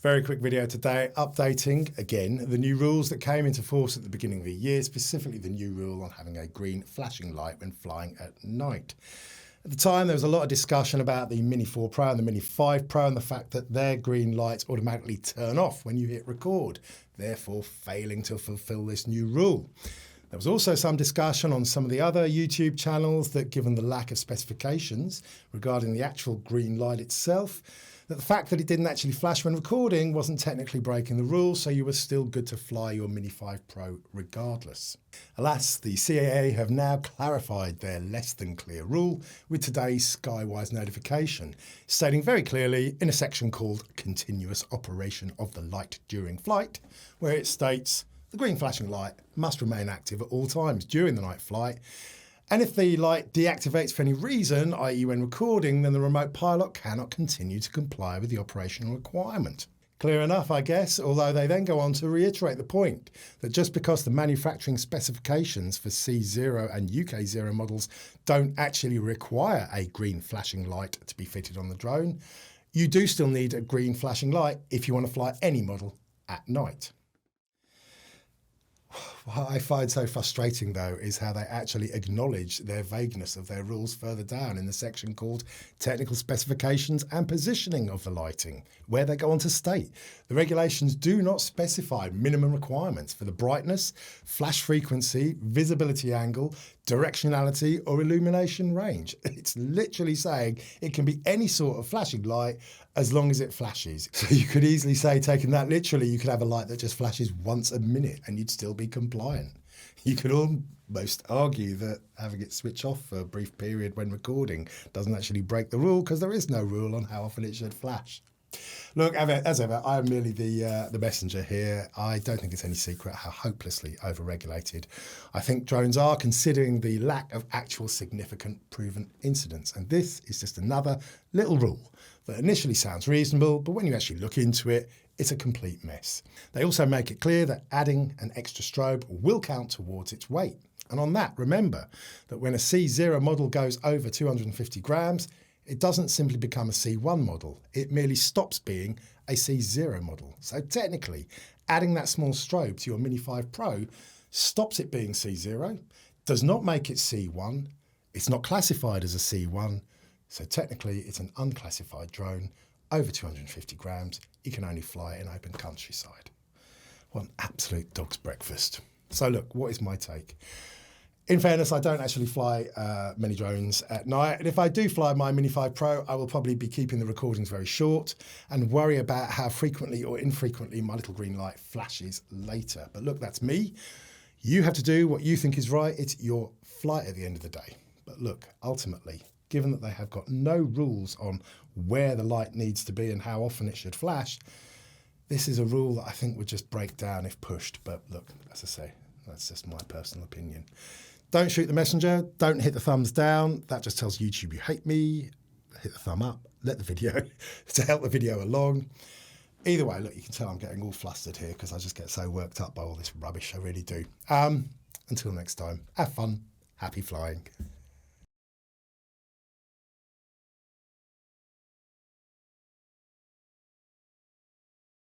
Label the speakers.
Speaker 1: Very quick video today, updating, again, the new rules that came into force at the beginning of the year, specifically the new rule on having a green flashing light when flying at night. At the time, there was a lot of discussion about the Mini 4 Pro and the Mini 5 Pro and the fact that their green lights automatically turn off when you hit record, therefore failing to fulfill this new rule. There was also some discussion on some of the other YouTube channels that, given the lack of specifications regarding the actual green light itself, that the fact that it didn't actually flash when recording wasn't technically breaking the rules, so you were still good to fly your Mini 5 Pro regardless. Alas, the CAA have now clarified their less than clear rule with today's Skywise notification, stating very clearly in a section called Continuous Operation of the Light During Flight, where it states the green flashing light must remain active at all times during the night flight. And if the light deactivates for any reason, i.e. when recording, then the remote pilot cannot continue to comply with the operational requirement. Clear enough, I guess, although they then go on to reiterate the point that just because the manufacturing specifications for C0 and UK0 models don't actually require a green flashing light to be fitted on the drone, you do still need a green flashing light if you want to fly any model at night. What I find so frustrating, though, is how they actually acknowledge their vagueness of their rules further down in the section called Technical Specifications and Positioning of the Lighting, where they go on to state the regulations do not specify minimum requirements for the brightness, flash frequency, visibility angle, directionality or illumination range. It's literally saying it can be any sort of flashing light as long as it flashes. So you could easily say, taking that literally, you could have a light that just flashes once a minute and you'd still be compliant. You could almost argue that having it switch off for a brief period when recording doesn't actually break the rule because there is no rule on how often it should flash. Look, as ever, I am merely the messenger here. I don't think it's any secret how hopelessly overregulated I think drones are, considering the lack of actual significant proven incidents. And this is just another little rule that initially sounds reasonable, but when you actually look into it, it's a complete mess. They also make it clear that adding an extra strobe will count towards its weight. And on that, remember that when a C0 model goes over 250 grams, it doesn't simply become a C1 model. It merely stops being a C0 model. So technically, adding that small strobe to your Mini 5 Pro stops it being C0, does not make it C1, it's not classified as a C1, so technically it's an unclassified drone over 250 grams. You can only fly in open countryside. What an absolute dog's breakfast. So look, what is my take? In fairness, I don't actually fly many drones at night. And if I do fly my Mini 5 Pro, I will probably be keeping the recordings very short and worry about how frequently or infrequently my little green light flashes later. But look, that's me. You have to do what you think is right. It's your flight at the end of the day. But look, ultimately, given that they have got no rules on where the light needs to be and how often it should flash, this is a rule that I think would just break down if pushed. But look, as I say, that's just my personal opinion. Don't shoot the messenger, don't hit the thumbs down. That just tells YouTube you hate me. Hit the thumb up, let the video, to help the video along. Either way, look, you can tell I'm getting all flustered here because I just get so worked up by all this rubbish, I really do. Until next time, have fun, happy flying.